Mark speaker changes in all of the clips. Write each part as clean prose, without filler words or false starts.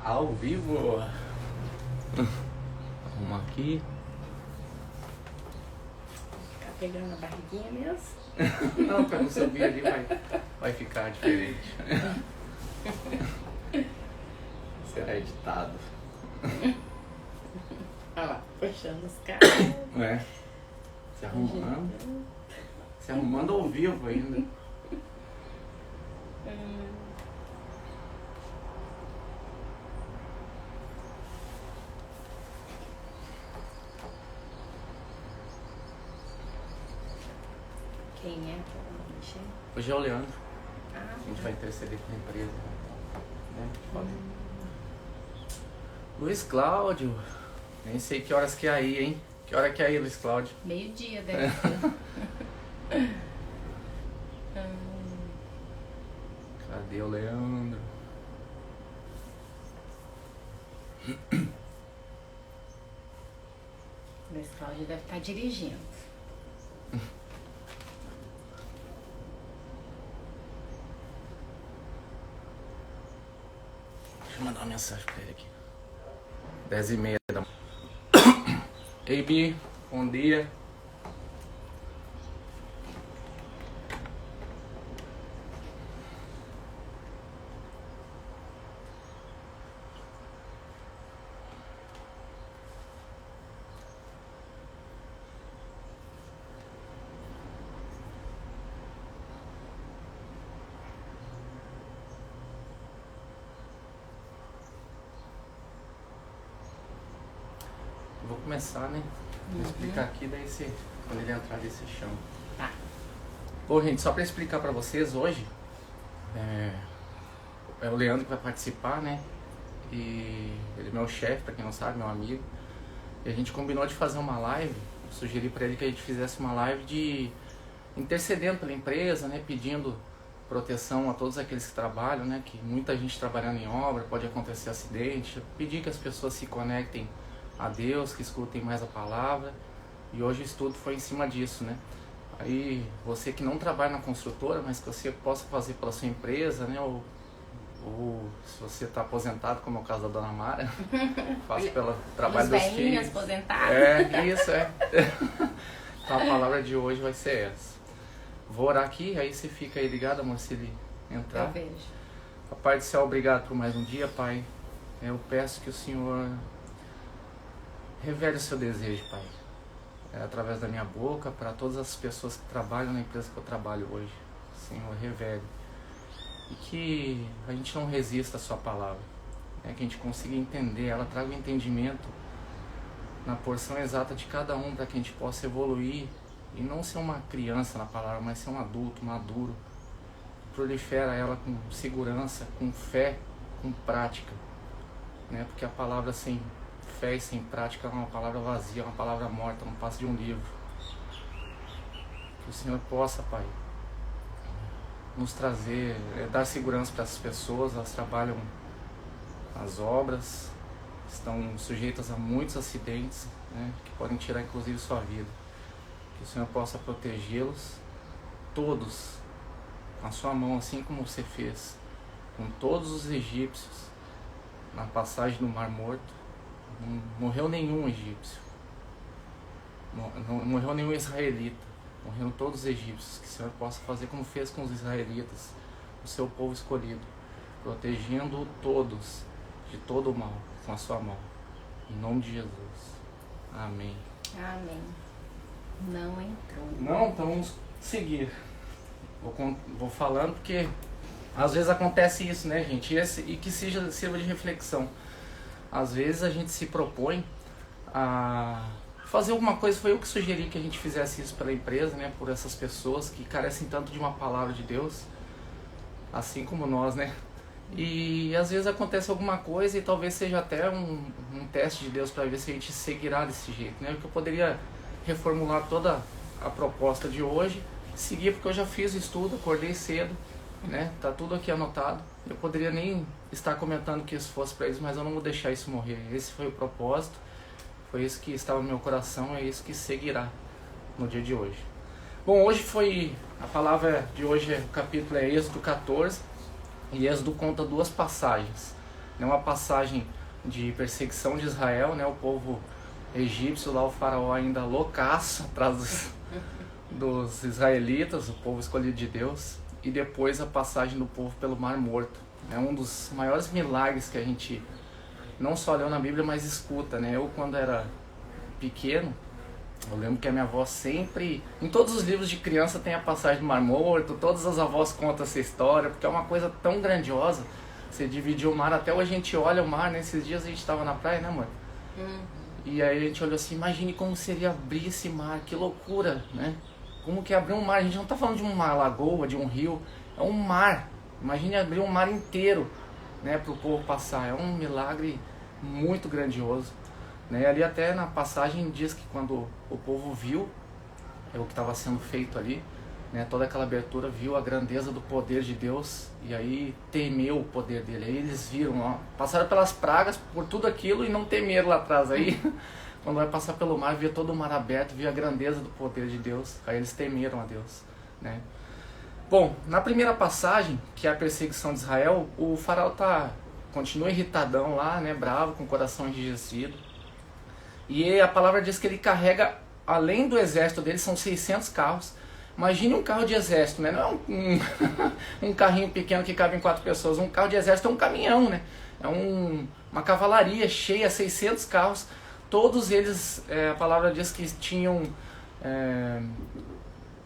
Speaker 1: Ao vivo. Arrumar aqui.
Speaker 2: Tá pegando a barriguinha mesmo?
Speaker 1: Não, pra não subir ali vai ficar diferente. Será editado.
Speaker 2: Olha lá, puxando os caras.
Speaker 1: É. Se arrumando. Se arrumando ao vivo ainda.
Speaker 2: Quem é? Mexer?
Speaker 1: Hoje é o Leandro.
Speaker 2: Ah,
Speaker 1: A gente vai interceder com a empresa. Né? Luiz Cláudio. Nem sei que horas que é aí, hein? Que hora que é aí, Luiz Cláudio?
Speaker 2: meio-dia deve ser.
Speaker 1: Cadê o Leandro?
Speaker 2: Luiz Cláudio deve estar dirigindo.
Speaker 1: Deixa eu mandar uma mensagem pra ele aqui. 10h30 da manhã. Ei, Bi, bom dia. Vou começar, né? Vou explicar aqui, daí você, quando ele entrar, você chama.
Speaker 2: Tá.
Speaker 1: Bom, gente, só pra explicar pra vocês hoje, é o Leandro que vai participar, né? E ele é meu chefe, pra quem não sabe, meu amigo. E a gente combinou de fazer uma live. Eu sugeri pra ele que a gente fizesse uma live de intercedendo pela empresa, né? Pedindo proteção a todos aqueles que trabalham, né? Que muita gente trabalhando em obra, pode acontecer acidente. Pedir que as pessoas se conectem a Deus, que escutem mais a palavra. E hoje o estudo foi em cima disso, né? Aí você que não trabalha na construtora, mas que você possa fazer pela sua empresa, né? Ou se você está aposentado, como é o caso da Dona Mara, faça pelo trabalho dos filhos.
Speaker 2: Aposentados.
Speaker 1: Isso é. Então a palavra de hoje vai ser essa. Vou orar aqui, aí você fica aí ligado, amor, se ele entrar.
Speaker 2: Eu vejo.
Speaker 1: Papai do céu, obrigado por mais um dia, Pai. Eu peço que o Senhor revele o seu desejo, Pai. Através da minha boca, para todas as pessoas que trabalham na empresa que eu trabalho hoje. Senhor, revele. E que a gente não resista à sua palavra. Né? Que a gente consiga entender, ela traga o entendimento na porção exata de cada um, para que a gente possa evoluir e não ser uma criança na palavra, mas ser um adulto maduro. Prolifera ela com segurança, com fé, com prática. Né? Porque a palavra sem fé e sem prática é uma palavra vazia, uma palavra morta, não passa de um livro. Que o Senhor possa, Pai, nos trazer, dar segurança para essas pessoas. Elas trabalham nas obras, estão sujeitas a muitos acidentes, né, que podem tirar inclusive sua vida. Que o Senhor possa protegê-los todos com a sua mão, assim como você fez com todos os egípcios na passagem do Mar Morto. Não morreu nenhum egípcio, não morreu nenhum israelita, morreram todos os egípcios. Que o Senhor possa fazer como fez com os israelitas, o seu povo escolhido, protegendo todos de todo o mal com a sua mão, em nome de Jesus, amém.
Speaker 2: Amém. Não entrou.
Speaker 1: Não, então vamos seguir. Vou falando porque às vezes acontece isso, né, gente? E que sirva de reflexão. Às vezes a gente se propõe a fazer alguma coisa. Foi eu que sugeri que a gente fizesse isso pela empresa, né? Por essas pessoas que carecem tanto de uma palavra de Deus, assim como nós, né? E às vezes acontece alguma coisa e talvez seja até um teste de Deus para ver se a gente seguirá desse jeito, né? Porque eu poderia reformular toda a proposta de hoje, seguir, porque eu já fiz o estudo, acordei cedo, né? Tá tudo aqui anotado. Eu poderia nem estar comentando que isso fosse para eles, mas eu não vou deixar isso morrer. Esse foi o propósito, foi isso que estava no meu coração, é isso que seguirá no dia de hoje. Bom, a palavra de hoje, o capítulo é Êxodo 14, e Êxodo conta duas passagens, né, uma passagem de perseguição de Israel, né, o povo egípcio lá, o faraó ainda loucaço atrás dos israelitas, o povo escolhido de Deus, e depois a passagem do povo pelo Mar Morto. É um dos maiores milagres que a gente não só leu na Bíblia, mas escuta, né? Eu, quando era pequeno, eu lembro que a minha avó sempre, em todos os livros de criança tem a passagem do Mar Morto, todas as avós contam essa história, porque é uma coisa tão grandiosa. Você dividiu o mar, até hoje a gente olha o mar, nesses dias a gente estava na praia, né, mãe? E aí a gente olhou assim, imagine como seria abrir esse mar, que loucura, né? Como que é abrir um mar? A gente não está falando de uma lagoa, de um rio, é um mar. Imagine abrir um mar inteiro, né, para o povo passar. É um milagre muito grandioso, né? Ali até na passagem diz que quando o povo viu o que estava sendo feito ali, né, toda aquela abertura, viu a grandeza do poder de Deus e aí temeu o poder dele. Aí eles viram, ó, passaram pelas pragas, por tudo aquilo e não temeram lá atrás. Aí quando vai passar pelo mar, via todo o mar aberto, via a grandeza do poder de Deus, aí eles temeram a Deus, né? Bom, na primeira passagem, que é a perseguição de Israel, o faraó continua irritadão lá, né, bravo, com o coração enrijecido. E a palavra diz que ele carrega, além do exército dele, são 600 carros. Imagine um carro de exército, né? Não é um carrinho pequeno que cabe em 4 pessoas. Um carro de exército é um caminhão, né? É uma cavalaria cheia, 600 carros. Todos eles, a palavra diz que tinham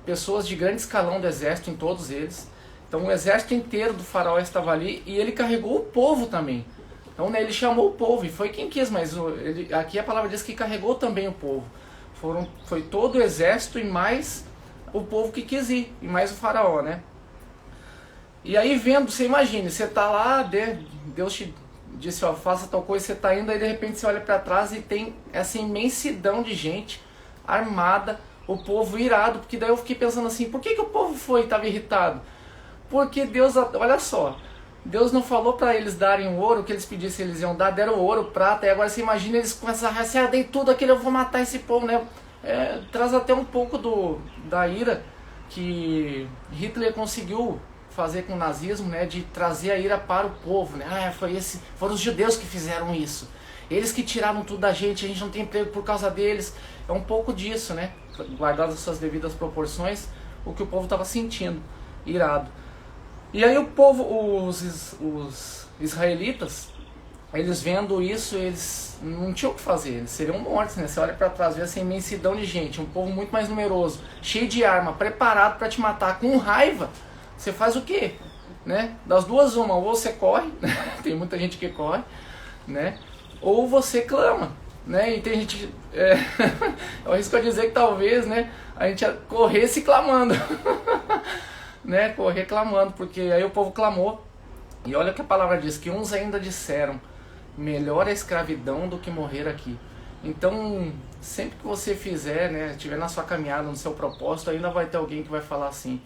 Speaker 1: pessoas de grande escalão do exército em todos eles. Então o exército inteiro do faraó estava ali e ele carregou o povo também. Então, né, ele chamou o povo e foi quem quis, mas aqui a palavra diz que carregou também o povo. Foi todo o exército e mais o povo que quis ir, e mais o faraó, né? E aí vendo, você imagine, você tá lá, Deus te disse, ó, faça tal coisa, você tá indo, aí de repente você olha para trás e tem essa imensidão de gente armada, o povo irado, porque daí eu fiquei pensando assim, por que o povo foi e estava irritado? Porque Deus, olha só, Deus não falou para eles darem o ouro, que eles pedissem, eles iam dar, deram ouro, prata, e agora você imagina eles com essa raça, dei tudo aquilo, eu vou matar esse povo, né? Traz até um pouco da ira que Hitler conseguiu fazer com o nazismo, né, de trazer a ira para o povo, né? Foram os judeus que fizeram isso, eles que tiraram tudo da gente, a gente não tem emprego por causa deles. É um pouco disso, né, guardado as suas devidas proporções, o que o povo estava sentindo, irado. E aí o povo, os israelitas, eles vendo isso, eles não tinham o que fazer, eles seriam mortos, né? Você olha para trás, vê essa imensidão de gente, um povo muito mais numeroso, cheio de arma, preparado para te matar, com raiva. Você faz o quê? Né? Das duas uma, ou você corre, tem muita gente que corre, né? Ou você clama, né? E tem gente, eu arrisco a dizer que talvez, né, a gente corresse clamando, né? Correr clamando, porque aí o povo clamou. E olha o que a palavra diz, que uns ainda disseram, melhor a escravidão do que morrer aqui. Então, sempre que você fizer, né, estiver na sua caminhada, no seu propósito, ainda vai ter alguém que vai falar assim,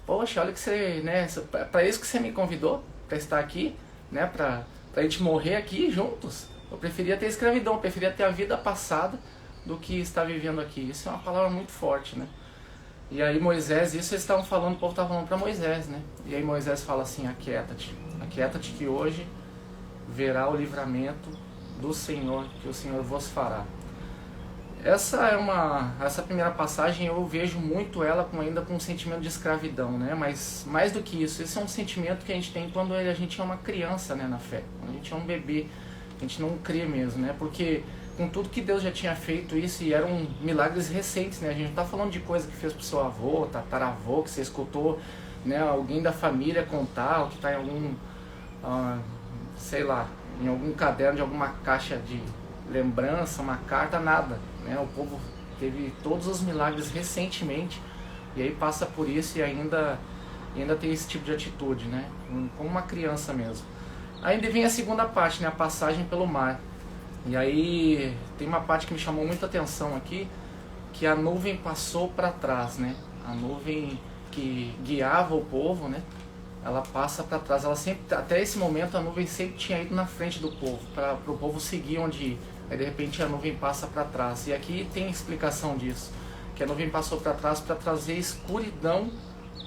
Speaker 1: poxa, olha que você, né, para isso que você me convidou, para estar aqui, né, para a gente morrer aqui juntos. Eu preferia ter escravidão, eu preferia ter a vida passada do que estar vivendo aqui. Isso é uma palavra muito forte, né? E aí Moisés, isso eles estavam falando, o povo estava falando para Moisés, né? E aí Moisés fala assim, aquieta-te que hoje verá o livramento do Senhor, que o Senhor vos fará. Essa primeira passagem eu vejo muito ela ainda com um sentimento de escravidão, né? Mas mais do que isso, esse é um sentimento que a gente tem quando a gente é uma criança, né, na fé. Quando a gente é um bebê, a gente não crê mesmo, né? Porque com tudo que Deus já tinha feito isso, e eram milagres recentes, né? A gente não está falando de coisa que fez pro seu avô, tataravô, que você escutou, né, alguém da família contar, ou que está em algum, sei lá, em algum caderno de alguma caixa de lembrança, uma carta, nada, né? O povo teve todos os milagres recentemente, e aí passa por isso e ainda tem esse tipo de atitude, né? Como uma criança mesmo. Ainda vem a segunda parte, né? A passagem pelo mar. E aí tem uma parte que me chamou muita atenção aqui, que a nuvem passou para trás, né? A nuvem que guiava o povo, né? Ela passa para trás. Ela sempre, até esse momento, a nuvem sempre tinha ido na frente do povo, para o povo seguir onde ir. Aí de repente a nuvem passa para trás. E aqui tem explicação disso, que a nuvem passou para trás para trazer escuridão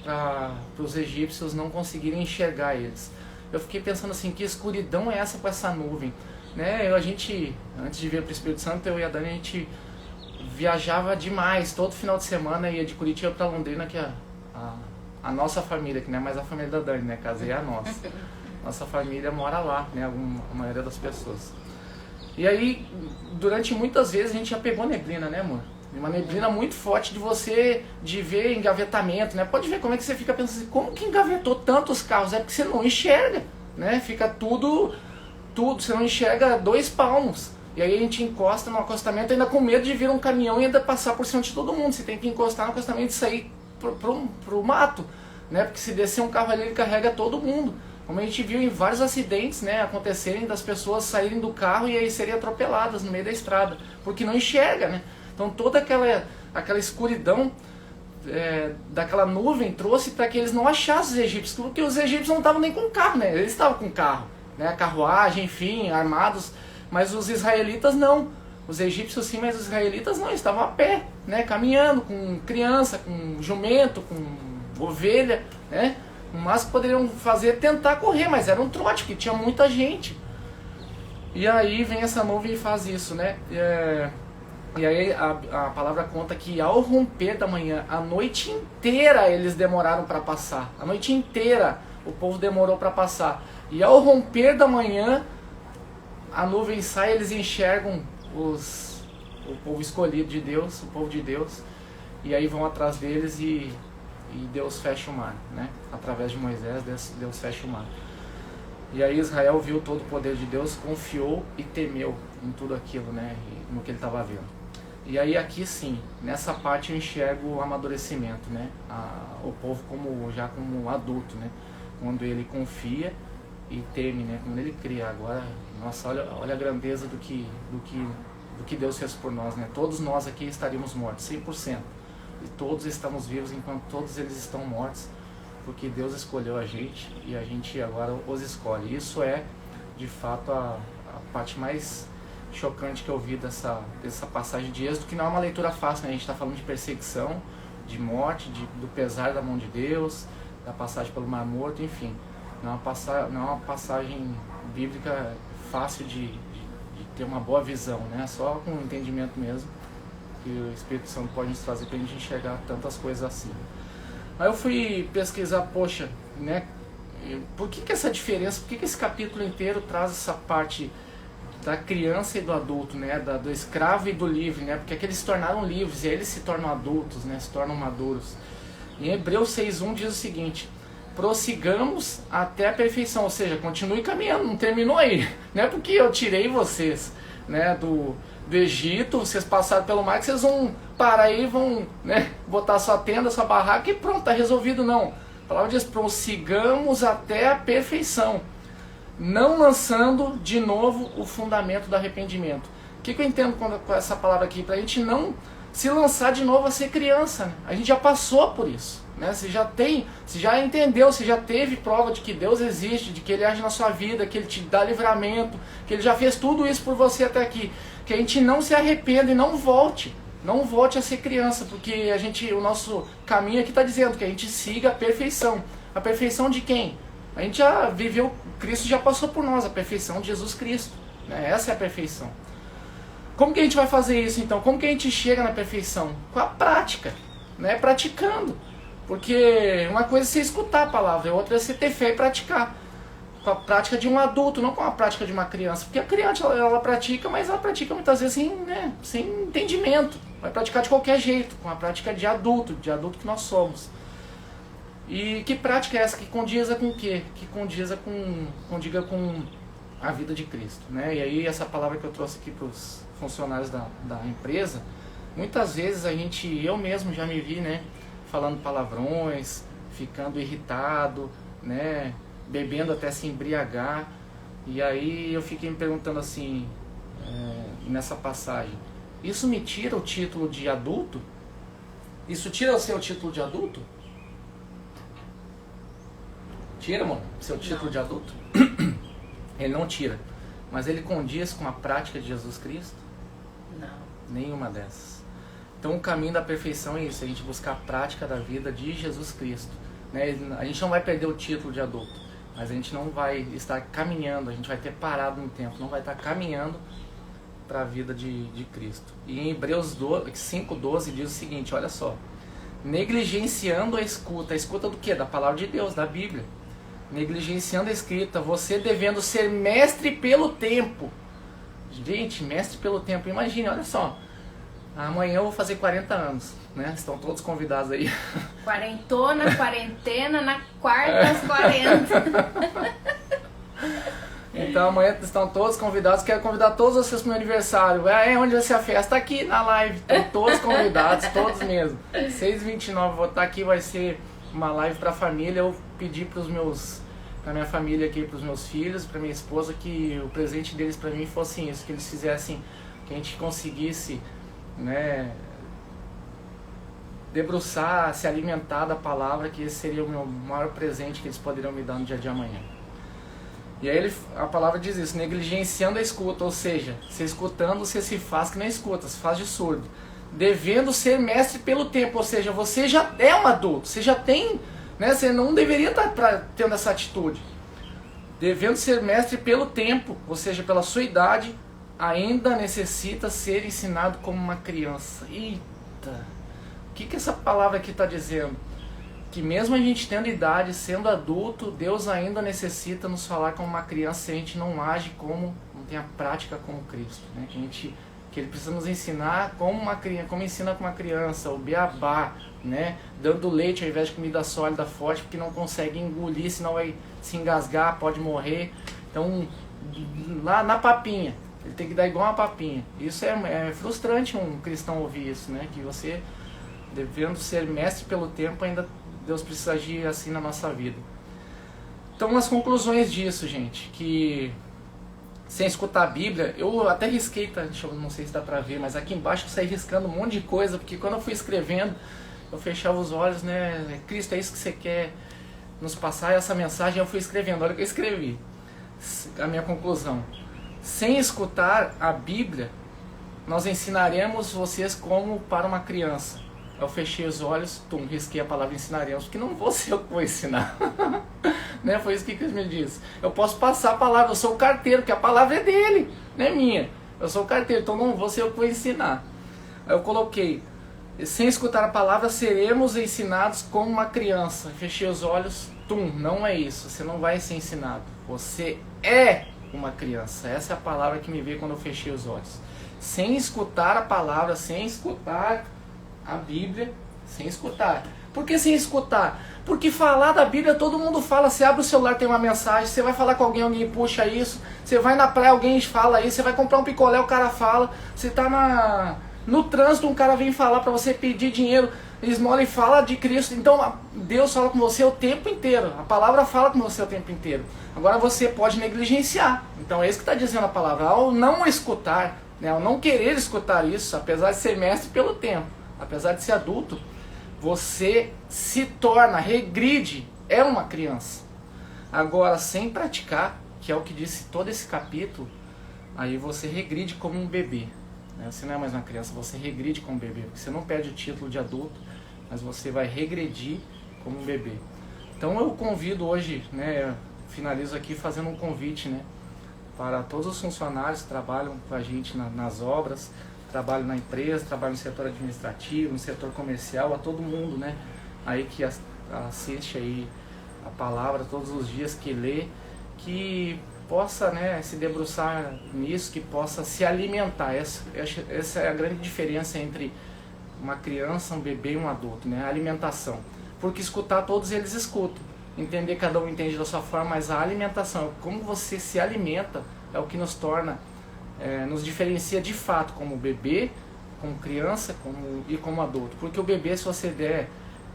Speaker 1: para os egípcios não conseguirem enxergar eles. eu fiquei pensando assim, que escuridão é essa com essa nuvem? Né? A gente, antes de vir para o Espírito Santo, eu e a Dani, a gente viajava demais, todo final de semana ia de Curitiba para Londrina, que é a nossa família, que não é mais a família da Dani, né? Casei a nossa. Nossa família mora lá, né? A maioria das pessoas. E aí, durante muitas vezes a gente já pegou neblina, né, amor? Uma neblina muito forte de ver engavetamento, né? Pode ver como é que você fica pensando assim, como que engavetou tantos carros? É porque você não enxerga, né? Fica tudo, você não enxerga 2 palmos. E aí a gente encosta no acostamento ainda com medo de vir um caminhão e ainda passar por cima de todo mundo. Você tem que encostar no acostamento e sair pro mato, né? Porque se descer um carro ali, ele carrega todo mundo. Como a gente viu em vários acidentes, né, acontecerem das pessoas saírem do carro e aí serem atropeladas no meio da estrada, porque não enxerga, né? Então toda aquela escuridão daquela nuvem trouxe para que eles não achassem os egípcios, porque os egípcios não estavam nem com carro, né? Eles estavam com carro, né? Carruagem, enfim, armados, mas os israelitas não. Os egípcios sim, mas os israelitas não, eles estavam a pé, né? Caminhando, com criança, com jumento, com ovelha, né? O máximo que poderiam fazer é tentar correr, mas era um trote, porque tinha muita gente. E aí vem essa nuvem e faz isso, né? E aí a palavra conta que ao romper da manhã, a noite inteira eles demoraram para passar. A noite inteira o povo demorou para passar. E ao romper da manhã, a nuvem sai, eles enxergam o povo escolhido de Deus, o povo de Deus. E aí vão atrás deles e Deus fecha o mar, né? Através de Moisés, Deus fecha o mar. E aí Israel viu todo o poder de Deus, confiou e temeu em tudo aquilo, né? E no que ele estava vendo. E aí aqui sim, nessa parte eu enxergo o amadurecimento, né? O povo já como adulto, né? Quando ele confia e teme, né? Quando ele cria. Agora, nossa, olha a grandeza do que Deus fez por nós, né? Todos nós aqui estaríamos mortos, 100%. E todos estamos vivos enquanto todos eles estão mortos, porque Deus escolheu a gente e a gente agora os escolhe. Isso é, de fato, a parte mais chocante que eu vi dessa passagem de Êxodo, que não é uma leitura fácil, né? A gente está falando de perseguição, de morte, do pesar da mão de Deus, da passagem pelo Mar Morto, enfim. Não é uma passagem bíblica fácil de ter uma boa visão, né? Só com entendimento mesmo, que o Espírito Santo pode nos trazer para a gente enxergar tantas coisas assim. Aí eu fui pesquisar, poxa, né? Por que essa diferença, por que esse capítulo inteiro traz essa parte da criança e do adulto, né? Do escravo e do livre, né? Porque aqueles se tornaram livres e aí eles se tornam adultos, né? Se tornam maduros. Em Hebreus 6:1 diz o seguinte: prossigamos até a perfeição, ou seja, continue caminhando, não terminou aí. Não é porque eu tirei vocês, né, do Egito, vocês passaram pelo mar, que vocês vão parar aí, vão, né, botar sua tenda, sua barraca e pronto, tá resolvido. Não. A palavra diz: prossigamos até a perfeição, não lançando de novo o fundamento do arrependimento. O que eu entendo com essa palavra aqui? Para a gente não se lançar de novo a ser criança, né? A gente já passou por isso, né? Você já entendeu, você já teve prova de que Deus existe, de que Ele age na sua vida, que Ele te dá livramento, que Ele já fez tudo isso por você até aqui. Que a gente não se arrependa e não volte a ser criança, porque o nosso caminho aqui está dizendo que a gente siga a perfeição. A perfeição de quem? A gente já viveu, Cristo já passou por nós, a perfeição de Jesus Cristo, né? Essa é a perfeição. Como que a gente vai fazer isso então? Como que a gente chega na perfeição? Com a prática, né? Praticando. Porque uma coisa é você escutar a palavra, outra é você ter fé e praticar. Com a prática de um adulto, não com a prática de uma criança. Porque a criança ela pratica, mas ela pratica muitas vezes sem entendimento. Vai praticar de qualquer jeito, com a prática de adulto que nós somos. E que prática é essa? Que condiza com o quê? Que condiga com a vida de Cristo, né? E aí essa palavra que eu trouxe aqui para os funcionários da empresa, muitas vezes eu mesmo já me vi, né, falando palavrões, ficando irritado, né, bebendo até se embriagar. E aí eu fiquei me perguntando assim, nessa passagem, isso me tira o título de adulto? Isso tira o seu título de adulto? Tira, mano, seu título de adulto? Ele não tira, mas ele condiz com a prática de Jesus Cristo?
Speaker 2: Não.
Speaker 1: Nenhuma dessas. Então o caminho da perfeição é isso, a gente buscar a prática da vida de Jesus Cristo, né? A gente não vai perder o título de adulto, mas a gente não vai estar caminhando, a gente vai ter parado no tempo, não vai estar caminhando para a vida de Cristo. E em Hebreus 5:12 diz o seguinte, olha só, negligenciando a escuta do quê? Da palavra de Deus, da Bíblia. Negligenciando a escrita, você devendo ser mestre pelo tempo. Gente, mestre pelo tempo, imagine, olha só, amanhã eu vou fazer 40 anos, né? Estão todos convidados aí.
Speaker 2: Quarentona, quarentena, na quarta das 40.
Speaker 1: Então amanhã estão todos convidados, quero convidar todos vocês para o meu aniversário. Onde vai ser a festa? Aqui na live, estão todos convidados, todos mesmo. 6h29 vou estar aqui, vai ser uma live para a família. Eu pedi para minha família aqui, para os meus filhos, para minha esposa, que o presente deles para mim fosse isso, que eles fizessem, que a gente conseguisse, né, debruçar, se alimentar da palavra, que esse seria o meu maior presente que eles poderiam me dar no dia de amanhã. E aí a palavra diz isso, negligenciando a escuta, ou seja, se escutando você se faz que não escuta, se faz de surdo. Devendo ser mestre pelo tempo, ou seja, você já é um adulto, você já tem, né, você não deveria estar tendo essa atitude. Devendo ser mestre pelo tempo, ou seja, pela sua idade, ainda necessita ser ensinado como uma criança. Eita, o que essa palavra aqui está dizendo? Que mesmo a gente tendo idade, sendo adulto, Deus ainda necessita nos falar como uma criança se a gente não age como, não tem a prática como Cristo, né? Que Ele precisa nos ensinar como uma criança, como ensina com uma criança, o beabá, né? Dando leite ao invés de comida sólida forte, porque não consegue engolir, senão vai se engasgar, pode morrer. Então, lá na papinha, ele tem que dar igual uma papinha. Isso é frustrante um cristão ouvir isso, né? Que você, devendo ser mestre pelo tempo, ainda Deus precisa agir assim na nossa vida. Então, as conclusões disso, gente, que sem escutar a Bíblia, eu até risquei, tá? Não sei se dá pra ver, mas aqui embaixo eu saí riscando um monte de coisa, porque quando eu fui escrevendo, eu fechava os olhos, né? Cristo, é isso que você quer nos passar, essa mensagem, eu fui escrevendo. Olha o que eu escrevi, a minha conclusão. Sem escutar a Bíblia, nós ensinaremos vocês como para uma criança. Eu fechei os olhos, risquei a palavra ensinaremos, porque não vou ser eu que vou ensinar. Né? Foi isso que Cristo me disse. Eu posso passar a palavra, eu sou o carteiro, que a palavra é dele, não é minha. Eu sou o carteiro, então não vou ser eu que vou ensinar. Aí eu coloquei, sem escutar a palavra, seremos ensinados como uma criança. Fechei os olhos, não é isso, você não vai ser ensinado. Você é uma criança. Essa é a palavra que me veio quando eu fechei os olhos. Sem escutar a palavra, sem escutar a Bíblia, sem escutar. Por que sem escutar? Porque falar da Bíblia todo mundo fala. Você abre o celular, tem uma mensagem, você vai falar com alguém, alguém puxa isso, você vai na praia, alguém fala isso, você vai comprar um picolé, o cara fala, você está no trânsito, um cara vem falar para você pedir dinheiro, esmola e fala de Cristo. Então Deus fala com você o tempo inteiro, a palavra fala com você o tempo inteiro. Agora você pode negligenciar. Então é isso que está dizendo a palavra. Ao não escutar, né, ao não querer escutar isso, apesar de ser mestre pelo tempo, apesar de ser adulto, você se torna, regride, é uma criança. Agora, sem praticar, que é o que disse todo esse capítulo, aí você regride como um bebê. Né? Você não é mais uma criança, você regride como um bebê. Porque você não perde o título de adulto, mas você vai regredir como um bebê. Então eu convido hoje, né, finalizo aqui fazendo um convite, né, para todos os funcionários que trabalham com a gente nas obras, trabalho na empresa, trabalho no setor administrativo, no setor comercial, a todo mundo, né, aí que assiste aí a palavra todos os dias, que lê, que possa, né, se debruçar nisso, que possa se alimentar. Essa é a grande diferença entre uma criança, um bebê e um adulto, né, a alimentação. Porque escutar, todos eles escutam, entender, cada um entende da sua forma, mas a alimentação, como você se alimenta, é o que nos torna, nos diferencia de fato como bebê, como criança e como adulto. Porque o bebê, se você der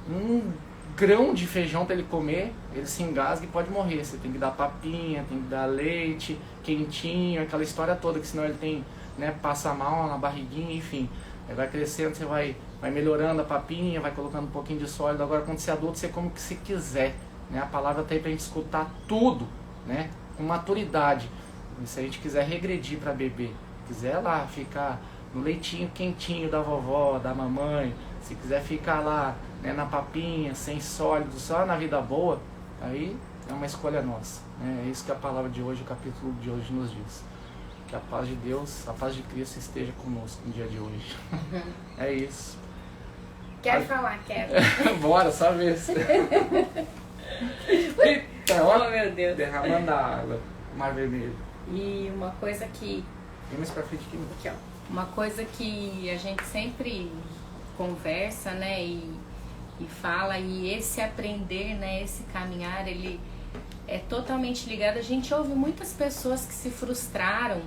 Speaker 1: um grão de feijão para ele comer, ele se engasga e pode morrer. Você tem que dar papinha, tem que dar leite quentinho, aquela história toda, que senão ele tem, né, passa mal na barriguinha, enfim. Aí vai crescendo, você vai melhorando a papinha, vai colocando um pouquinho de sólido. Agora, quando você é adulto, você come o que você quiser, né? A palavra está aí para a gente escutar tudo, né, com maturidade. E se a gente quiser regredir para bebê, quiser lá ficar no leitinho quentinho da vovó, da mamãe, se quiser ficar lá, né, na papinha, sem sólido, só na vida boa, aí é uma escolha nossa, né? É isso que a palavra de hoje, o capítulo de hoje nos diz. Que a paz de Deus, a paz de Cristo esteja conosco no dia de hoje. É isso.
Speaker 2: Quer falar? Quero.
Speaker 1: Bora, só vez. Então,
Speaker 2: Oh, meu Deus.
Speaker 1: derramando a água, mar vermelho.
Speaker 2: E uma coisa que...
Speaker 1: Vem mais pra frente aqui.
Speaker 2: Aqui, ó. Uma coisa que a gente sempre conversa, né, e fala, e esse aprender, né, esse caminhar, ele é totalmente ligado. A gente ouve muitas pessoas que se frustraram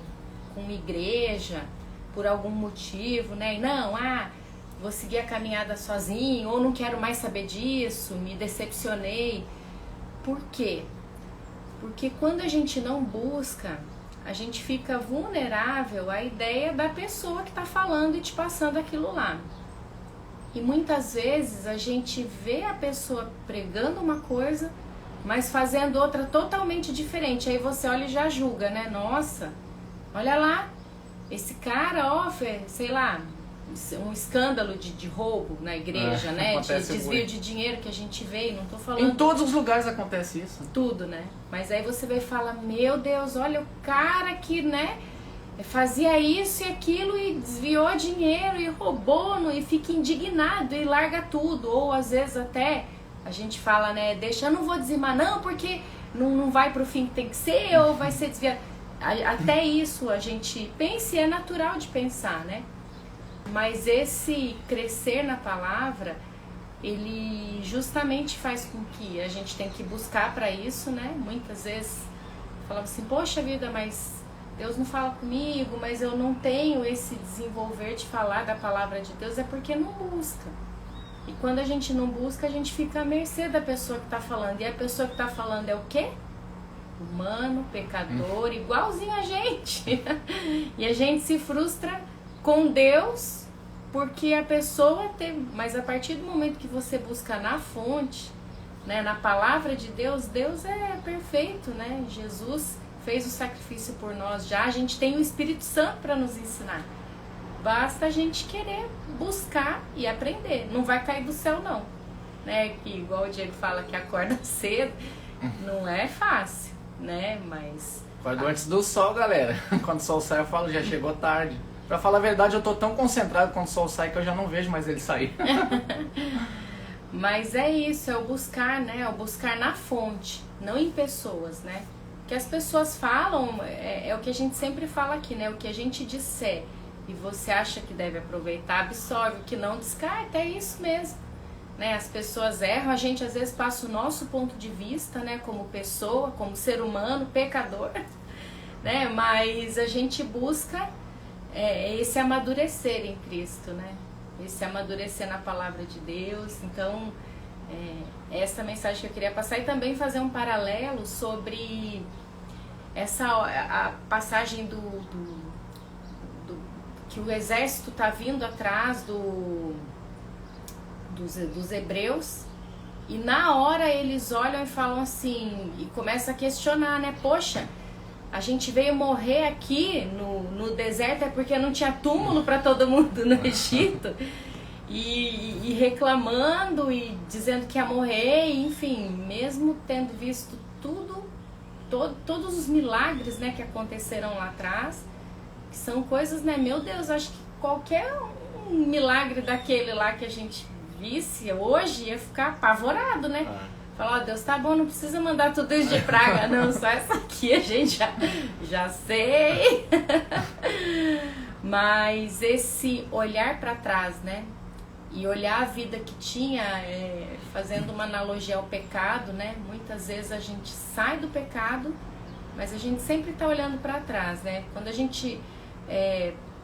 Speaker 2: com igreja por algum motivo, né, e não, vou seguir a caminhada sozinho, ou não quero mais saber disso, me decepcionei. Por quê? Porque quando a gente não busca, a gente fica vulnerável à ideia da pessoa que está falando e te passando aquilo lá. E muitas vezes a gente vê a pessoa pregando uma coisa, mas fazendo outra totalmente diferente. Aí você olha e já julga, né? Nossa, olha lá, esse cara, ó, sei lá, um escândalo de roubo na igreja, né? De desvio de dinheiro que a gente vê, não tô falando...
Speaker 1: Em todos os lugares acontece isso.
Speaker 2: Tudo, né? Mas aí você vai e fala, meu Deus, olha o cara que, né, fazia isso e aquilo e desviou dinheiro e roubou, e fica indignado e larga tudo. Ou às vezes até a gente fala, né, eu não vou dizimar não, porque não vai pro fim que tem que ser, ou vai ser desviado. Até isso a gente pensa e é natural de pensar, né? Mas esse crescer na palavra, ele justamente faz com que a gente tem que buscar para isso, né? Muitas vezes falava assim, poxa vida, mas Deus não fala comigo, mas eu não tenho esse desenvolver de falar da palavra de Deus, é porque não busca. E quando a gente não busca, a gente fica à mercê da pessoa que está falando. E a pessoa que está falando é o quê? Humano, pecador, igualzinho a gente. E a gente se frustra com Deus porque a pessoa teve... Mas a partir do momento que você busca na fonte, né, na palavra de Deus, Deus é perfeito, né? Jesus fez o sacrifício por nós já. A gente tem o Espírito Santo para nos ensinar. Basta a gente querer buscar e aprender. Não vai cair do céu, não. Né? Que, igual o Diego fala que acorda cedo, não é fácil, né? Mas...
Speaker 1: Acordou antes do sol, galera. Quando o sol sai, eu falo, já chegou tarde. Pra falar a verdade, eu tô tão concentrado quando o sol sai que eu já não vejo mais ele sair.
Speaker 2: Mas é isso, é o buscar, né? É o buscar na fonte, não em pessoas, né? O que as pessoas falam é o que a gente sempre fala aqui, né? O que a gente disser e você acha que deve aproveitar, absorve. O que não, descarta, é isso mesmo. Né? As pessoas erram, a gente às vezes passa o nosso ponto de vista, né? Como pessoa, como ser humano, pecador, né? Mas a gente busca esse amadurecer em Cristo, né? Esse amadurecer na palavra de Deus. Então, essa mensagem que eu queria passar, e também fazer um paralelo sobre a passagem que o exército está vindo atrás dos hebreus, e na hora eles olham e falam assim, e começam a questionar, né? Poxa, a gente veio morrer aqui no deserto é porque não tinha túmulo para todo mundo no Egito, e reclamando e dizendo que ia morrer, enfim, mesmo tendo visto todos os milagres, né, que aconteceram lá atrás, que são coisas, né, meu Deus, acho que qualquer um milagre daquele lá que a gente visse hoje ia ficar apavorado, né? Falar, ó, Deus, tá bom, não precisa mandar tudo isso de praga, não, só essa aqui a gente já sei. Mas esse olhar para trás, né? E olhar a vida que tinha, fazendo uma analogia ao pecado, né? Muitas vezes a gente sai do pecado, mas a gente sempre está olhando para trás, né? Quando a gente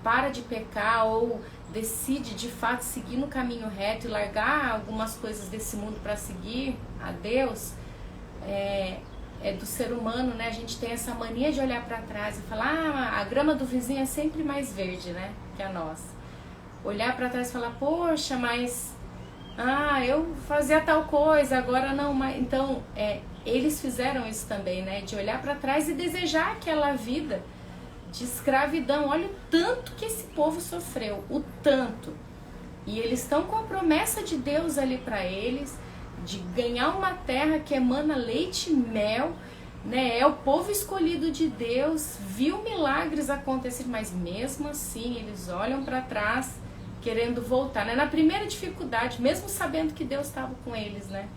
Speaker 2: para de pecar ou decide de fato seguir no caminho reto e largar algumas coisas desse mundo para seguir a Deus, é do ser humano, né? A gente tem essa mania de olhar para trás e falar, a grama do vizinho é sempre mais verde, né? Que a nossa. Olhar para trás e falar, poxa, mas eu fazia tal coisa, agora não mais. Então, eles fizeram isso também, né? De olhar para trás e desejar aquela vida de escravidão. Olha o tanto que esse povo sofreu, o tanto. E eles estão com a promessa de Deus ali para eles. de ganhar uma terra que emana leite e mel, né? É o povo escolhido de Deus, viu milagres acontecerem, mas mesmo assim eles olham para trás querendo voltar, né? Na primeira dificuldade, mesmo sabendo que Deus estava com eles, né?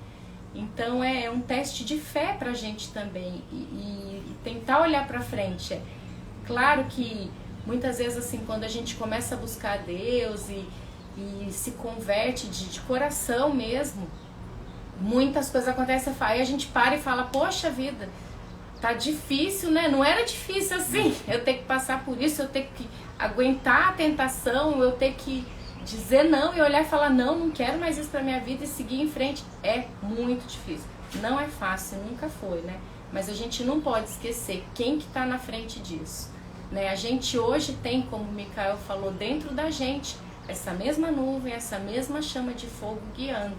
Speaker 2: Então é um teste de fé pra gente também e tentar olhar pra frente. É claro que muitas vezes assim, quando a gente começa a buscar Deus e se converte de coração mesmo, muitas coisas acontecem, aí a gente para e fala, poxa vida, tá difícil, né? Não era difícil assim, eu ter que passar por isso, eu ter que aguentar a tentação, eu ter que dizer não e olhar e falar, não quero mais isso pra minha vida e seguir em frente. É muito difícil, não é fácil, nunca foi, né? Mas a gente não pode esquecer quem que tá na frente disso, né? A gente hoje tem, como o Micael falou, dentro da gente, essa mesma nuvem, essa mesma chama de fogo guiando,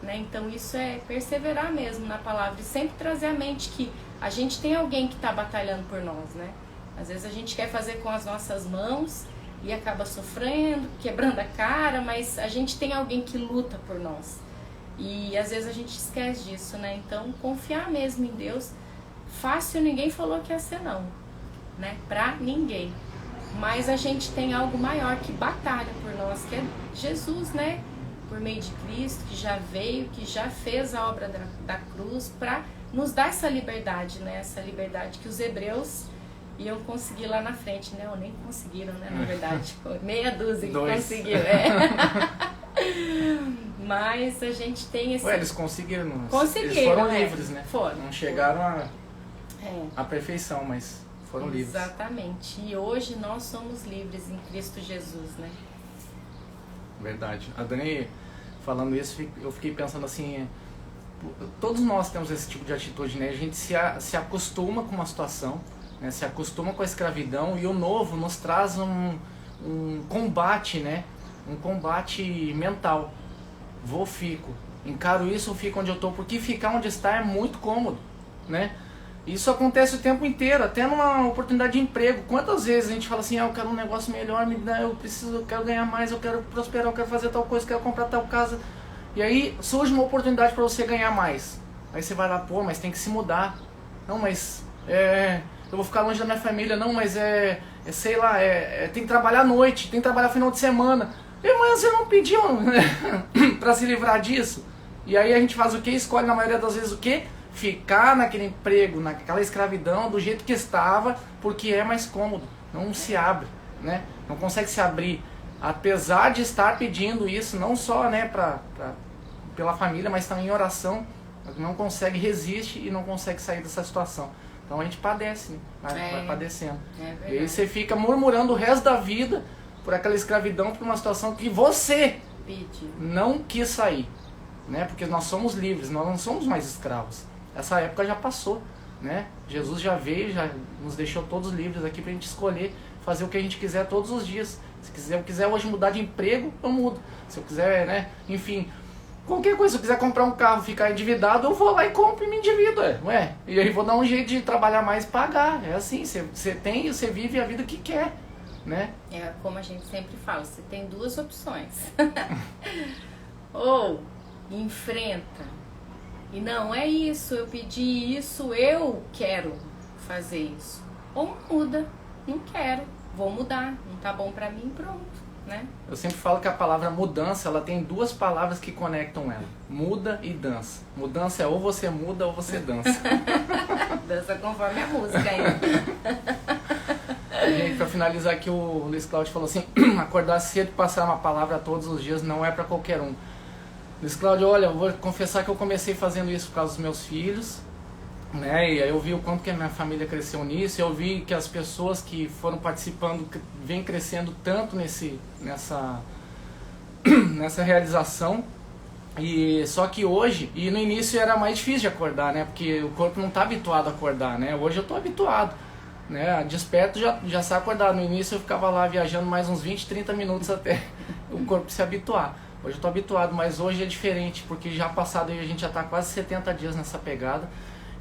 Speaker 2: né? Então isso é perseverar mesmo na palavra e sempre trazer à mente que a gente tem alguém que está batalhando por nós, né? Às vezes a gente quer fazer com as nossas mãos e acaba sofrendo, quebrando a cara, mas a gente tem alguém que luta por nós. E às vezes a gente esquece disso, né? Então confiar mesmo em Deus. Fácil ninguém falou que ia ser não, né? Pra ninguém. Mas a gente tem algo maior que batalha por nós, que é Jesus, né? Por meio de Cristo, que já veio, que já fez a obra da cruz para nos dar essa liberdade, né? Essa liberdade que os hebreus iam conseguir lá na frente, né? Ou nem conseguiram, né? Na verdade, meia dúzia que conseguiu, Mas a gente tem esse...
Speaker 1: Eles conseguiram.
Speaker 2: Conseguiram,
Speaker 1: eles foram livres, né?
Speaker 2: Foram.
Speaker 1: Não chegaram à perfeição, mas foram livres.
Speaker 2: Exatamente. E hoje nós somos livres em Cristo Jesus, né?
Speaker 1: Verdade. A Dani falando isso, eu fiquei pensando assim, todos nós temos esse tipo de atitude, né? A gente se acostuma com uma situação, né? Se acostuma com a escravidão e o novo nos traz um combate, né? Um combate mental. Fico. Encaro isso, eu fico onde eu tô, porque ficar onde está é muito cômodo, né? Isso acontece o tempo inteiro, até numa oportunidade de emprego. Quantas vezes a gente fala assim, eu quero um negócio melhor, eu quero ganhar mais, eu quero prosperar, eu quero fazer tal coisa, eu quero comprar tal casa. E aí surge uma oportunidade para você ganhar mais. Aí você vai lá, mas tem que se mudar. Não, mas eu vou ficar longe da minha família. Não, mas sei lá, tem que trabalhar à noite, tem que trabalhar final de semana. Mas você não pediu, né, para se livrar disso? E aí a gente faz o quê? Escolhe na maioria das vezes o quê? Ficar naquele emprego, naquela escravidão do jeito que estava, porque é mais cômodo, não se abre, né? Não consegue se abrir, apesar de estar pedindo isso, não só, né, pela família, mas também em oração, não consegue, resiste e não consegue sair dessa situação. Então a gente padece, né? Vai padecendo. E aí você fica murmurando o resto da vida por aquela escravidão, por uma situação que você não quis sair, né? Porque nós somos livres, nós não somos mais escravos. Essa época já passou, né? Jesus já veio, já nos deixou todos livres aqui pra gente escolher fazer o que a gente quiser todos os dias. Se eu quiser hoje mudar de emprego, eu mudo. Se eu quiser, né? Enfim, qualquer coisa. Se eu quiser comprar um carro, ficar endividado, eu vou lá e compro e me endivido, ué. E aí vou dar um jeito de trabalhar mais e pagar. É assim, você vive a vida que quer, né?
Speaker 2: É como a gente sempre fala, você tem duas opções. Ou enfrenta. E não é isso, eu pedi isso, eu quero fazer isso. Ou muda, não quero, vou mudar, não tá bom pra mim, pronto, né?
Speaker 1: Eu sempre falo que a palavra mudança, ela tem duas palavras que conectam ela. Muda e dança. Mudança é ou você muda ou você dança.
Speaker 2: Dança conforme a música ainda.
Speaker 1: Gente, pra finalizar aqui, o Luiz Cláudio falou assim, acordar cedo e passar uma palavra todos os dias não é pra qualquer um. Luiz Cláudio, olha, eu vou confessar que eu comecei fazendo isso por causa dos meus filhos, né? E aí eu vi o quanto que a minha família cresceu nisso, eu vi que as pessoas que foram participando vêm crescendo tanto nessa realização. E só que hoje, e no início era mais difícil de acordar, né? Porque o corpo não está habituado a acordar, né? Hoje eu estou habituado, né? Desperto já sai acordado. No início eu ficava lá viajando mais uns 20, 30 minutos até o corpo se habituar. Hoje eu estou habituado, mas hoje é diferente, porque já passado a gente já está quase 70 dias nessa pegada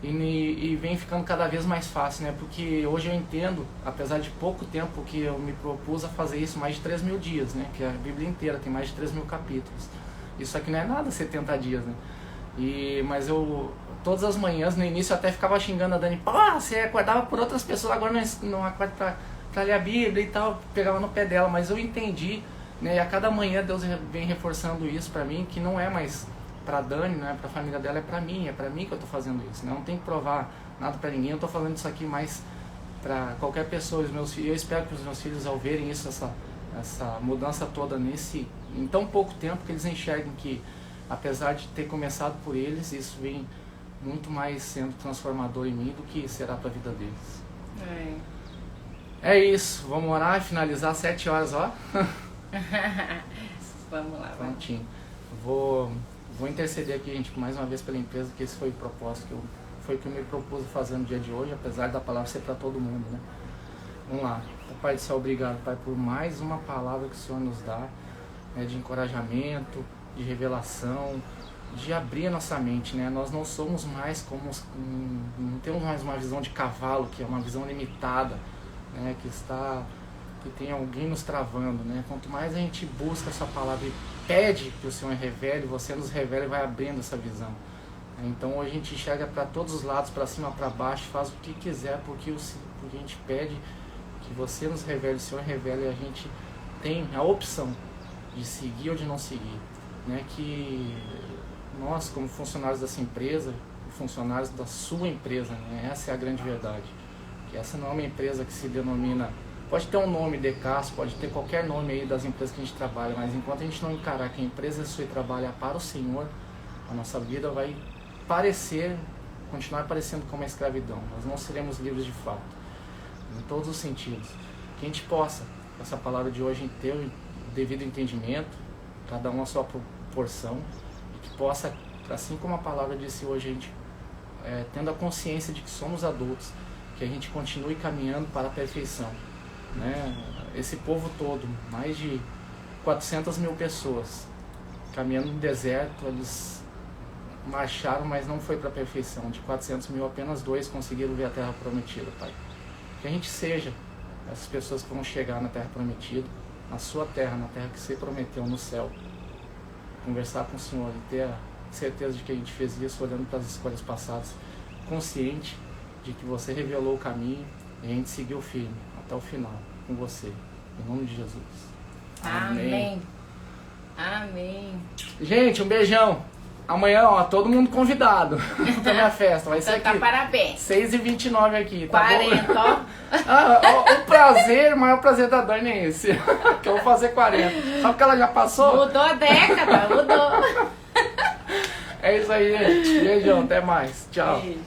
Speaker 1: e vem ficando cada vez mais fácil, né? Porque hoje eu entendo, apesar de pouco tempo que eu me propus a fazer isso, mais de 3.000 dias, né? Que a Bíblia inteira tem mais de 3.000 capítulos. Isso aqui não é nada 70 dias, né? Mas eu, todas as manhãs, no início, eu até ficava xingando a Dani. Pô, você acordava por outras pessoas, agora não acorda pra ler a Bíblia e tal. Pegava no pé dela, mas eu entendi, né? E a cada manhã Deus vem reforçando isso pra mim, que não é mais pra Dani, não é pra família dela, é pra mim que eu tô fazendo isso, né? Eu não tenho que provar nada pra ninguém, eu tô falando isso aqui mais pra qualquer pessoa. Os meus filhos, eu espero que os meus filhos, ao verem isso, essa mudança toda em tão pouco tempo, que eles enxerguem que, apesar de ter começado por eles, isso vem muito mais sendo transformador em mim do que será para a vida deles. É isso, vamos orar e finalizar 7 horas, ó.
Speaker 2: Vamos lá.
Speaker 1: Prontinho. Vou interceder aqui, gente, mais uma vez pela empresa, que esse foi o propósito, foi o que eu me propus fazer no dia de hoje, apesar da palavra ser para todo mundo, né? Vamos lá. Pai do céu, obrigado, Pai, por mais uma palavra que o Senhor nos dá, né, de encorajamento, de revelação, de abrir a nossa mente, né? Nós não somos mais não temos mais uma visão de cavalo, que é uma visão limitada, né? Que tem alguém nos travando, né? Quanto mais a gente busca essa palavra e pede que o Senhor revele, você nos revela e vai abrindo essa visão. Então hoje a gente enxerga para todos os lados, para cima, para baixo, faz o que quiser, porque a gente pede que você nos revele, o Senhor revele, e a gente tem a opção de seguir ou de não seguir, né? Que nós, como funcionários dessa empresa, funcionários da sua empresa, né? Essa é a grande verdade. Que essa não é uma empresa que se denomina, pode ter um nome Decas, pode ter qualquer nome aí das empresas que a gente trabalha, mas enquanto a gente não encarar que a empresa é sua e trabalha para o Senhor, a nossa vida vai continuar parecendo como uma escravidão. Nós não seremos livres de fato, em todos os sentidos. Que a gente possa, essa palavra de hoje, ter o devido entendimento, cada um a sua proporção, e que possa, assim como a palavra disse hoje, a gente, tendo a consciência de que somos adultos, que a gente continue caminhando para a perfeição, né? Esse povo todo, mais de 400 mil pessoas, caminhando no deserto, eles marcharam, mas não foi para a perfeição. De 400 mil, apenas 2 conseguiram ver a terra prometida, Pai. Que a gente seja essas pessoas que vão chegar na terra prometida, na sua terra, na terra que você prometeu no céu. Conversar com o Senhor e ter a certeza de que a gente fez isso olhando para as escolhas passadas, consciente de que você revelou o caminho e a gente seguiu firme até o final com você. Em nome de Jesus.
Speaker 2: Amém. Amém.
Speaker 1: Gente, um beijão. Amanhã, ó, todo mundo convidado pra minha festa. Vai ser aqui.
Speaker 2: Parabéns.
Speaker 1: 6h29 aqui, tá
Speaker 2: 40,
Speaker 1: bom? O maior prazer da Dani é esse. Que eu vou fazer 40. Só porque ela já passou?
Speaker 2: Mudou a década, mudou.
Speaker 1: É isso aí, gente. Beijão, até mais. Tchau.
Speaker 2: Beijo.